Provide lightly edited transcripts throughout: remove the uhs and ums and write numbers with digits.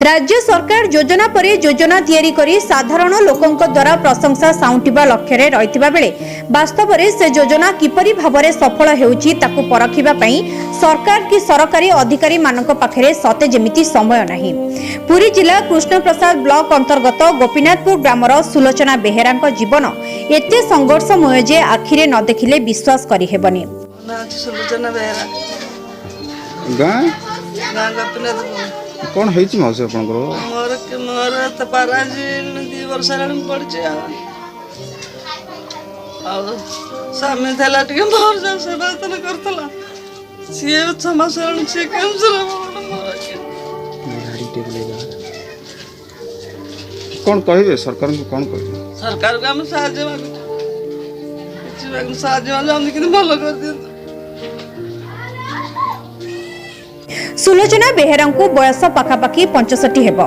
राज्य सरकार योजना पर योजना तैयारी करी साधारण लोकों द्वारा प्रशंसा साउंटिबा लक्ष्य रे रहितबा बेले वास्तव में से योजना किपरि भाबरे सफल हेउची ताकु परखिबा पई सरकार की सरकारी अधिकारी मानक पाखरे सते जेमिति समय नाही। पुरी जिला कृष्णप्रसाद ब्लॉक अंतर्गत गोपीनाथपुर ग्रामर सुलोचना बेहेरांक जीवन एते संघर्षमय जे आखिरे न देखिले विश्वास करि हेबनी। सुलोचना बेहेरा कौन है मौसी आपंकर मोर मोर तो पाराजी 2 वर्ष पड़ी स्वामी था टे मोर जो सेवा करता सी 6 मास सी कौन कहे सरकार को कौन कहे सरकार को आम साहय मांगुँ भल कर दिखाँ। सुलोचना बेहेरांकु बयस पाखापाखि 65 हेब।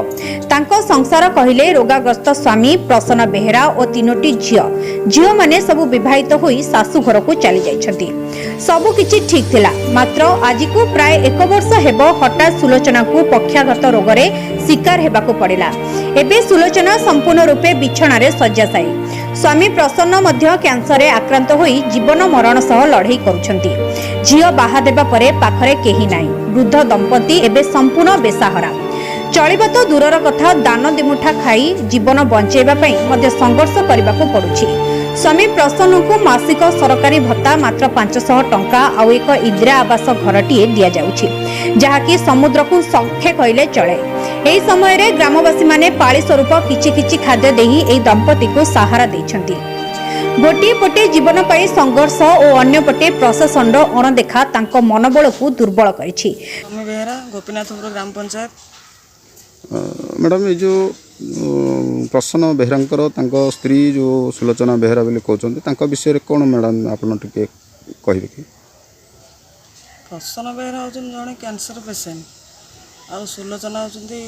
तांको संसार कहिले रोगाग्रस्त स्वामी प्रसन्न बेहेरा और 3टी झियो माने सबु विवाहित होई सासु घर को चली जाइछंती। सबु किछि ठीक थिला, मात्र आज को प्राय 1 वर्ष हेब हठात सुलोचना को पक्षाघात रोग रे शिकार हेबाकु पड़िला। एबे सुलोचना संपूर्ण रूपे बिछणा रे शय्याशायी। स्वामी प्रसन्न मध्य कैंसर रे आक्रांत होई जीवन मरण सह लड़ाई करूछंती। झियो बाहा देबा परे पाखरे केही नाही। वृद्ध दंपति एबे संपूर्ण बेसाहरा। चलिबा तो दूरर कथा दान दिमुठा खाई जीवन बंचेबा पई मध्ये संघर्ष करबाकू पड़ुछि। स्वामी प्रसन्न को मासिक सरकारी भत्ता मात्र 500 टंका आउ एक इंदिरा आवास घरटीए दिया जाउछि, जहाकी समुद्र को संख्या कहले चले। एही समय रे ग्रामवासी माने पाळी स्वरूप किछि किछि खाद्य देही एही दंपति को सहारा दैछंती। गोटे पटे जीवन पाई संघर्ष और अन्य पटे प्रशासन अणदेखा तांको मनोबल को दुर्बल करिछि। बेहेरा गोपीनाथपुर ग्राम पंचायत। मैडम ये जो प्रसन्न बेहेरांकर तांको स्त्री जो सुलोचना बेहेरा बोली कहते विषय कौन मैडम आप कहे कि प्रसन्न बेहेरा होचन जने कैंसर पेशेंट आ सुलोचना होचंती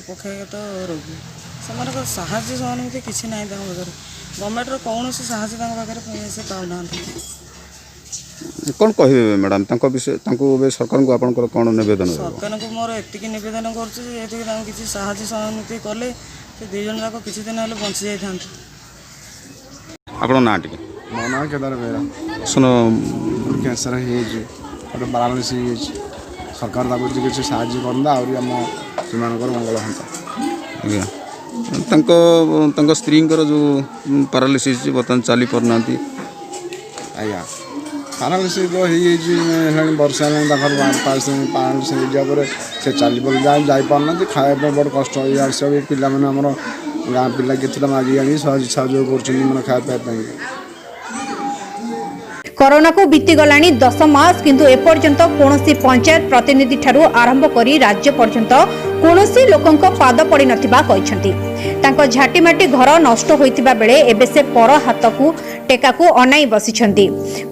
पक्षाघात रोगी। से साहाय्य सहानुभूति किसी ना गवर्नमेंट कौन साहाय्य से पाऊना। कौन कहे मैडम विषय सरकार को आपंकर कौन नवेदन सरकार को मोर एति नवेदन कर साहाय्य सहानुभूति कले से 2 जन जाक किसी दिन बंची जाता। आप ना टे मो ना केदार बेहेरा सुन कैंसर हो पारालिस सरकार किसी साहाय्य करता आम से मंगल हाँ स्त्री जो पारालिसिस बर्तमान चली पारना आज्ञा पारालिस तो हो वर्षा से चली जापारना खाया बड़ कष्ट पिला आम गाँ पिला कितना मागिक आनी साहय कर खायापी। कोरोना को बीती गलानी 10 मास किंतु एपर्यंत कोनोसी पंचायत प्रतिनिधि ठारू आरंभ करी राज्य पर्यंत कोनोसी लोकंक पाद पड़ी नथिबा कहिसंती। तांको झाटीमाटी घर नष्ट होइतिबा बेले एबे से पर हाथ को टेका को अनाई बसिछंती।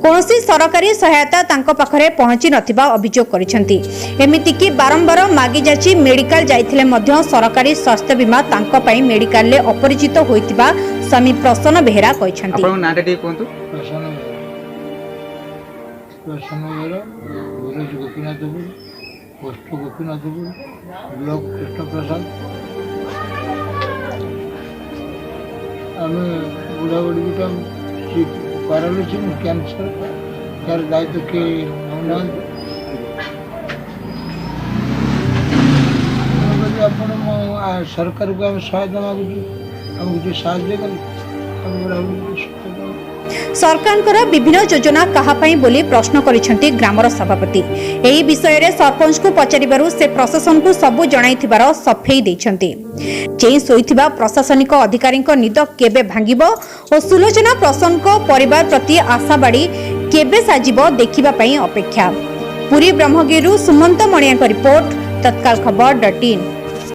कोनोसी सरकारी सहायता तांको पाखरे पहुंची नथिबा अभियोग करिसंती। एमिति कि बारंबार मागी जाची मेडिकल जाइथिले मध्य सरकारी स्वास्थ्य बीमा तांको पई मेडिकल ले अपरिचित होइतिबा स्वामी प्रसन्न बेहेरा कहिसंती। आपन नाटा टी कोंतु प्रसन्न Behera village Gopinathpur post Gopinathpur block Krishnaprasad. आम बुढ़ा बुढ़ी गोटे पारालिस कैंसर तार दायित्व किए नौना आप सरकार को आम सहायता मांगुँ आम किसी साहाय्य कर। सरकार विभिन्न योजना कहापाई बोली प्रश्न करिसेंती ग्रामर सभापति। एही विषय रे सरपंच को पचारिबारु से प्रशासन को सबु जणाइथिबार सफेई दैछंती। चेई सोइथिबा प्रशासनिक अधिकारी निद केबे भांगिबो और सुलोचना प्रसन्न को परिवार प्रति आशाबाड़ी केबे साजिबो देखिबा पई अपेक्षा। पुरी ब्रह्मगिरु सुमंत मणिया रिपोर्ट तत्काल खबर .in।